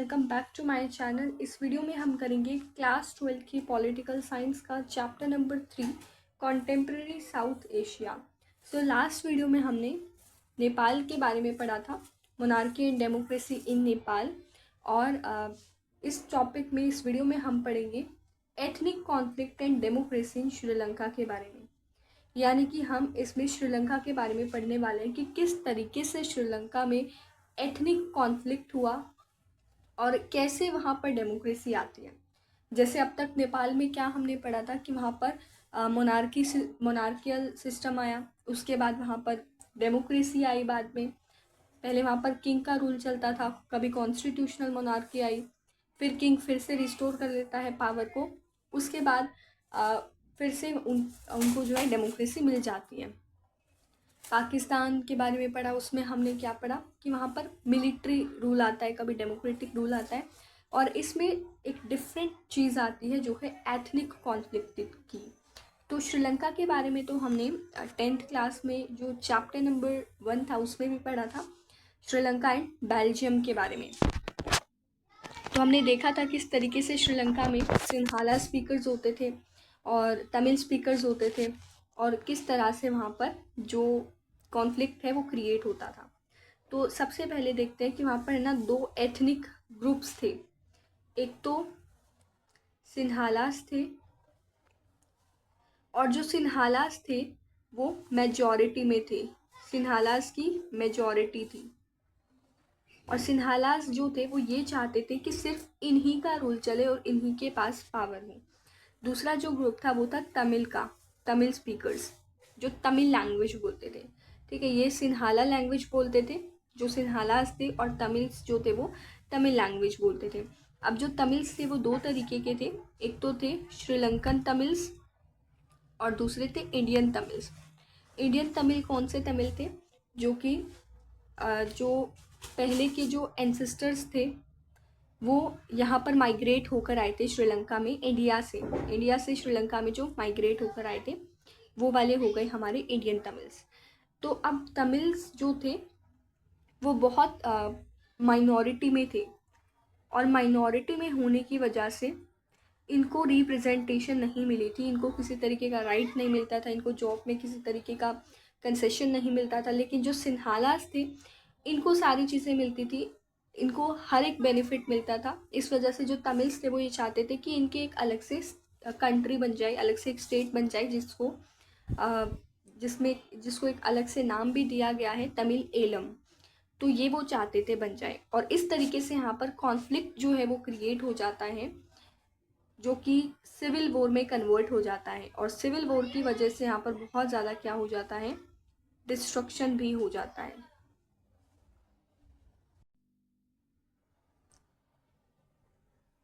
Welcome back to my channel. इस video में हम करेंगे क्लास 12 की पॉलिटिकल साइंस का chapter number 3 contemporary South Asia. Last video में हमने नेपाल के बारे में पढ़ा था, monarchy and democracy in Nepal. और इस टॉपिक में इस वीडियो में हम पढ़ेंगे ethnic conflict and democracy in Sri Lanka के बारे में। यानी कि हम इसमें श्रीलंका के बारे में पढ़ने वाले हैं कि किस तरीके से श्रीलंका में एथनिक कॉन्फ्लिक्ट हुआ और कैसे वहाँ पर डेमोक्रेसी आती है। जैसे अब तक नेपाल में क्या हमने पढ़ा था कि वहाँ पर मोनार्कियल सिस्टम आया, उसके बाद वहाँ पर डेमोक्रेसी आई बाद में। पहले वहाँ पर किंग का रूल चलता था, कभी कॉन्स्टिट्यूशनल मोनार्की आई, फिर किंग फिर से रिस्टोर कर लेता है पावर को, उसके बाद फिर से उनको जो है डेमोक्रेसी मिल जाती है। पाकिस्तान के बारे में पढ़ा, उसमें हमने क्या पढ़ा कि वहाँ पर मिलिट्री रूल आता है, कभी डेमोक्रेटिक रूल आता है। और इसमें एक डिफरेंट चीज़ आती है जो है एथनिक कॉन्फ्लिक्ट की। तो श्रीलंका के बारे में तो हमने 10th क्लास में जो चैप्टर नंबर 1 था उसमें भी पढ़ा था, श्रीलंका एंड बेल्जियम के बारे में। तो हमने देखा था किस तरीके से श्रीलंका में सिंहाला स्पीकर्स होते थे और तमिल स्पीकर्स होते थे और किस तरह से वहाँ पर जो कॉन्फ्लिक्ट है वो क्रिएट होता था। तो सबसे पहले देखते हैं कि वहाँ पर ना दो एथनिक ग्रुप्स थे, एक तो सिंहालास थे और जो सिंहालास थे वो मेजॉरिटी में थे, सिंहालास की मेजॉरिटी थी। और सिंहालास जो थे वो ये चाहते थे कि सिर्फ इन्हीं का रूल चले और इन्हीं के पास पावर हो। दूसरा जो ग्रुप था वो था तमिल का, तमिल स्पीकर्स जो तमिल लैंग्वेज बोलते थे। ठीक है, ये सिंहाला लैंग्वेज बोलते थे जो सिंहालास थे, और तमिल्स जो थे वो तमिल लैंग्वेज बोलते थे। अब जो तमिल्स थे वो दो तरीके के थे, एक तो थे श्रीलंकन तमिल्स और दूसरे थे इंडियन तमिल्स। इंडियन तमिल कौन से तमिल थे? जो कि जो पहले के जो एंसेस्टर्स थे वो यहाँ पर माइग्रेट होकर आए थे श्रीलंका में, इंडिया से श्रीलंका में जो माइग्रेट होकर आए थे वो वाले हो गए हमारे इंडियन तमिल्स। तो अब तमिल्स जो थे वो बहुत माइनॉरिटी में थे और माइनॉरिटी में होने की वजह से इनको रिप्रेजेंटेशन नहीं मिली थी, इनको किसी तरीके का राइट नहीं मिलता था, इनको जॉब में किसी तरीके का कंसेशन नहीं मिलता था। लेकिन जो सिंहालास थे इनको सारी चीज़ें मिलती थी, इनको हर एक बेनिफिट मिलता था। इस वजह से जो तमिल्स थे वो ये चाहते थे कि इनके एक अलग से कंट्री बन जाए, अलग से एक स्टेट बन जाए जिसको एक अलग से नाम भी दिया गया है, तमिल एलम। तो ये वो चाहते थे बन जाए, और इस तरीके से यहाँ पर कॉन्फ्लिक्ट जो है वो क्रिएट हो जाता है जो कि सिविल वॉर में कन्वर्ट हो जाता है। और सिविल वॉर की वजह से यहाँ पर बहुत ज़्यादा क्या हो जाता है, डिस्ट्रक्शन भी हो जाता है।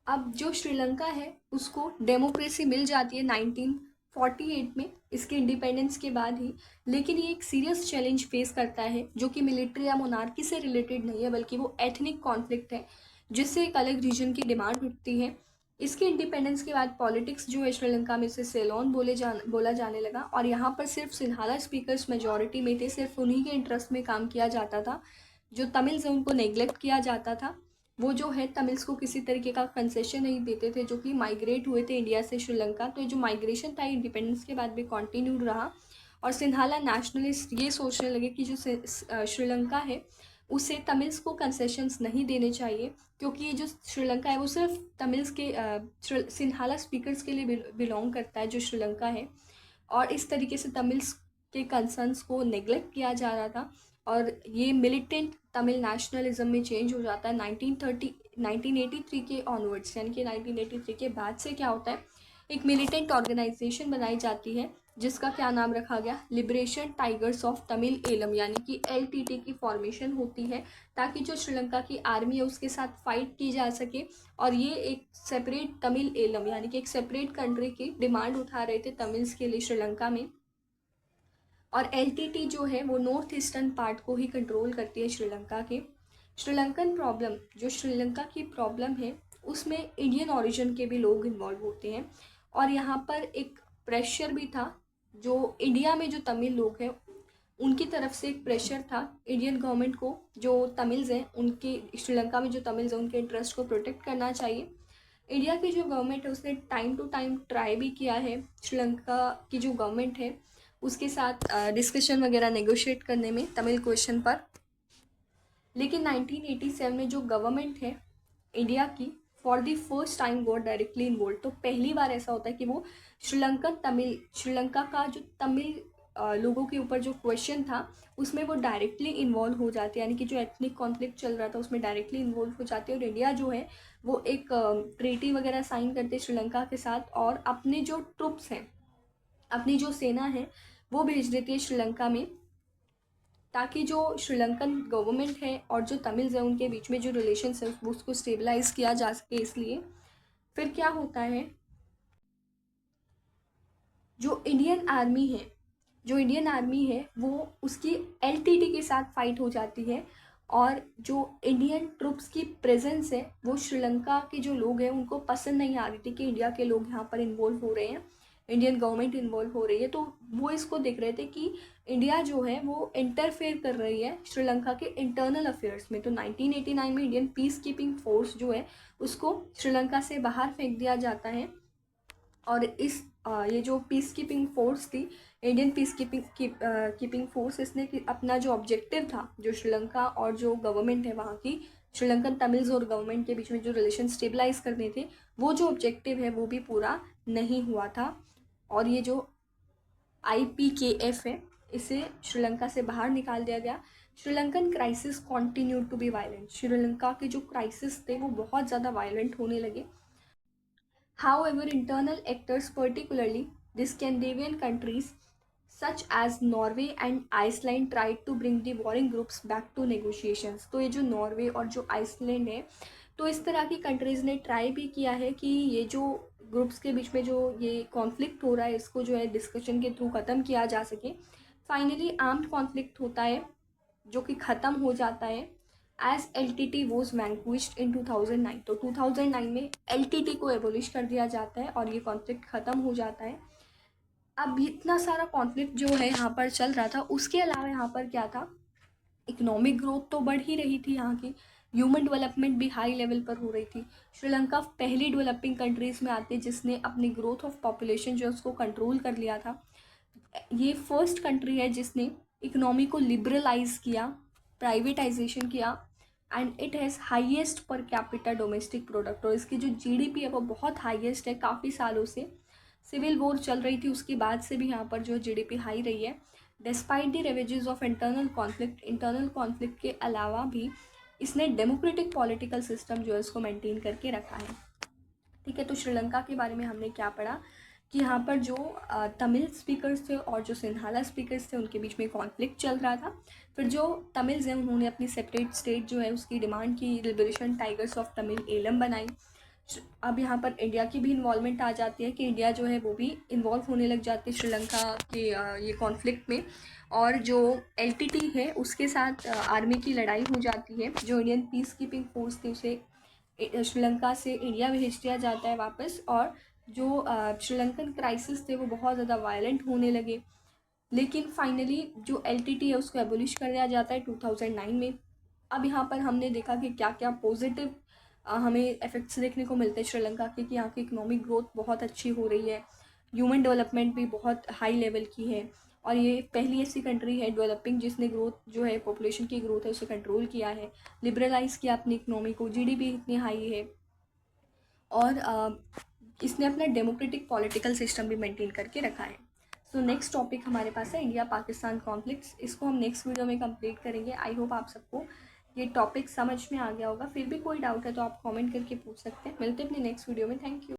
अब जो श्रीलंका है उसको डेमोक्रेसी मिल जाती है 1948 में, इसके इंडिपेंडेंस के बाद ही। लेकिन ये एक सीरियस चैलेंज फेस करता है जो कि मिलिट्री या मोनार्की से रिलेटेड नहीं है, बल्कि वो एथनिक कॉन्फ्लिक्ट है जिससे एक अलग रीजन की डिमांड उठती है। इसके इंडिपेंडेंस के बाद पॉलिटिक्स जो है श्रीलंका में से सेलोन बोला जाने लगा, और यहाँ पर सिर्फ सिंहाला स्पीकर्स मेजॉरिटी में थे, सिर्फ उन्हीं के इंटरेस्ट में काम किया जाता था। जो तमिल्स हैं उनको नेग्लेक्ट किया जाता था, वो जो है तमिल्स को किसी तरीके का कंसेशन नहीं देते थे जो कि माइग्रेट हुए थे इंडिया से श्रीलंका। तो जो माइग्रेशन था इंडिपेंडेंस के बाद भी कंटिन्यू रहा, और सिंहाला नेशनलिस्ट ये सोचने लगे कि जो श्रीलंका है उसे तमिल्स को कंसेशंस नहीं देने चाहिए, क्योंकि ये जो श्रीलंका है वो सिर्फ तमिल्स के सिंहाला स्पीकर्स के लिए बिलोंग करता है जो श्रीलंका है। और इस तरीके से तमिल्स के कंसर्न्स को नेग्लेक्ट किया जा रहा था, और ये मिलिटेंट तमिल नेशनलिज्म में चेंज हो जाता है 1983 के ऑनवर्ड्स। यानी कि 1983 के बाद से क्या होता है, एक मिलिटेंट ऑर्गेनाइजेशन बनाई जाती है जिसका क्या नाम रखा गया, liberation tigers of Tamil Eelam, यानी कि LTT की फॉर्मेशन होती है ताकि जो श्रीलंका की आर्मी है उसके साथ फाइट की जा सके। और ये एक सेपरेट तमिल एलम यानी कि एक सेपरेट कंट्री की डिमांड उठा रहे थे तमिल्स के लिए श्रीलंका में। और LTT जो है वो नॉर्थ ईस्टर्न पार्ट को ही कंट्रोल करती है श्रीलंका के। श्रीलंकन प्रॉब्लम, जो श्रीलंका की प्रॉब्लम है उसमें इंडियन ओरिजिन के भी लोग इन्वॉल्व होते हैं, और यहाँ पर एक प्रेशर भी था जो इंडिया में जो तमिल लोग हैं उनकी तरफ से एक प्रेशर था इंडियन गवर्नमेंट को, जो तमिल्स हैं उनके, श्रीलंका में जो तमिल्स हैं उनके इंटरेस्ट को प्रोटेक्ट करना चाहिए। इंडिया की जो गवर्नमेंट है उसने टाइम टू टाइम ट्राई भी किया है श्रीलंका की जो गवर्नमेंट है उसके साथ डिस्कशन वगैरह नेगोशिएट करने में तमिल क्वेश्चन पर। लेकिन 1987 में जो गवर्नमेंट है इंडिया की for the first time got directly involve, तो पहली बार ऐसा होता है कि वो श्रीलंका का जो तमिल लोगों के ऊपर जो क्वेश्चन था उसमें वो डायरेक्टली इन्वॉल्व हो जाते हैं, यानी कि जो एथनिक कॉन्फ्लिक्ट चल रहा था उसमें डायरेक्टली इन्वॉल्व हो जाते हैं। और इंडिया जो है वो एक ट्रीटी वगैरह साइन करते हैं श्रीलंका के साथ, और अपने जो ट्रुप्स हैं, अपनी जो सेना है वो भेज देती है श्रीलंका में, ताकि जो श्रीलंकन गवर्नमेंट है और जो तमिल्स हैं उनके बीच में जो रिलेशंस है वो उसको स्टेबलाइज किया जा सके। इसलिए फिर क्या होता है, जो इंडियन आर्मी है वो उसकी एलटीटी के साथ फाइट हो जाती है, और जो इंडियन ट्रुप्स की प्रेजेंस है वो श्रीलंका के जो लोग हैं उनको पसंद नहीं आ रही थी कि इंडिया के लोग यहाँ पर इन्वॉल्व हो रहे हैं, इंडियन गवर्नमेंट इन्वॉल्व हो रही है। तो वो इसको देख रहे थे कि इंडिया जो है वो इंटरफेयर कर रही है श्रीलंका के इंटरनल अफेयर्स में। तो 1989 में इंडियन पीस कीपिंग फोर्स जो है उसको श्रीलंका से बाहर फेंक दिया जाता है। और ये जो पीस कीपिंग फोर्स थी, इंडियन पीस कीपिंग फोर्स, इसने अपना जो ऑब्जेक्टिव था, जो श्रीलंका और जो गवर्नमेंट है वहाँ की, श्रीलंकन तमिल्स और गवर्नमेंट के बीच में जो रिलेशन स्टेबलाइज करने थे, वो जो ऑब्जेक्टिव है वो भी पूरा नहीं हुआ था। और ये जो IPKF है इसे श्रीलंका से बाहर निकाल दिया गया। Sri Lankan crisis continue to be violent, Sri Lanka के जो क्राइसिस थे वो बहुत ज़्यादा वायलेंट होने लगे। However, internal actors, particularly the Scandinavian countries such as Norway and Iceland, tried to bring the warring groups back to negotiations. तो ये जो नॉर्वे और जो आइसलैंड है, तो इस तरह की कंट्रीज़ ने ट्राई भी किया है कि ये जो ग्रुप्स के बीच में जो ये कॉन्फ्लिक्ट हो रहा है इसको जो है डिस्कशन के थ्रू ख़त्म किया जा सके। फाइनली आर्म्ड कॉन्फ्लिक्ट होता है जो कि ख़त्म हो जाता है एज LTT वॉज वैंक्विश्ड इन 2009। तो 2009 में LTT को एबोलिश कर दिया जाता है और ये कॉन्फ्लिक्ट ख़त्म हो जाता है। अब इतना सारा कॉन्फ्लिक्ट जो है यहाँ पर चल रहा था, उसके अलावा यहाँ पर क्या था, इकोनॉमिक ग्रोथ तो बढ़ ही रही थी यहाँ की, ह्यूमन डेवलपमेंट भी हाई लेवल पर हो रही थी। श्रीलंका पहली डेवलपिंग कंट्रीज़ में आती है जिसने अपनी ग्रोथ ऑफ पॉपुलेशन जो है उसको कंट्रोल कर लिया था। ये फर्स्ट कंट्री है जिसने इकोनॉमी को लिबरलाइज किया, प्राइवेटाइजेशन किया, and it has highest per capita domestic product, और इसकी जो GDP है वो बहुत हाईएस्ट है। काफ़ी सालों से सिविल वॉर चल रही थी उसके बाद से भी यहाँ पर जो GDP हाई रही है, despite the ravages of internal conflict के अलावा भी इसने डेमोक्रेटिक पॉलिटिकल सिस्टम जो है उसको मेंटेन करके रखा है। ठीक है, तो श्रीलंका के बारे में हमने क्या पढ़ा कि यहाँ पर जो तमिल स्पीकर्स थे और जो सिन्हाला स्पीकर्स थे उनके बीच में कॉन्फ्लिक्ट चल रहा था। फिर जो तमिल्स हैं उन्होंने अपनी सेपरेट स्टेट जो है उसकी डिमांड की, liberation tigers of Tamil Eelam बनाई। अब यहाँ पर इंडिया की भी इन्वॉल्वमेंट आ जाती है कि इंडिया जो है वो भी इन्वॉल्व होने लग जाती है श्रीलंका के ये कॉन्फ्लिक्ट में, और जो LTT है उसके साथ आर्मी की लड़ाई हो जाती है। जो इंडियन पीस कीपिंग फोर्स थी उसे श्रीलंका से इंडिया भेज दिया जाता है वापस, और जो श्रीलंकन क्राइसिस थे वो बहुत ज़्यादा वायलेंट होने लगे। लेकिन फाइनली जो LTT है उसको एबोलिश कर दिया जाता है 2009 में। अब यहाँ पर हमने देखा कि क्या क्या पॉजिटिव हमें इफेक्ट्स देखने को मिलते हैं श्रीलंका के, कि यहाँ की इकोनॉमिक ग्रोथ बहुत अच्छी हो रही है, ह्यूमन डेवलपमेंट भी बहुत हाई लेवल की है, और ये पहली ऐसी कंट्री है डेवलपिंग जिसने ग्रोथ जो है पॉपुलेशन की ग्रोथ है उसे कंट्रोल किया है, लिबरलाइज किया अपनी इकोनॉमी को, GDP इतनी हाई है, और इसने अपना डेमोक्रेटिक पॉलिटिकल सिस्टम भी मेंटेन करके रखा है। सो नेक्स्ट टॉपिक हमारे पास है इंडिया पाकिस्तान कॉन्फ्लिक्ट्स। इसको हम नेक्स्ट वीडियो में कंप्लीट करेंगे। आई होप आप सबको ये टॉपिक समझ में आ गया होगा। फिर भी कोई डाउट है तो आप कमेंट करके पूछ सकते हैं। मिलते हैं अपने नेक्स्ट वीडियो में। Thank you.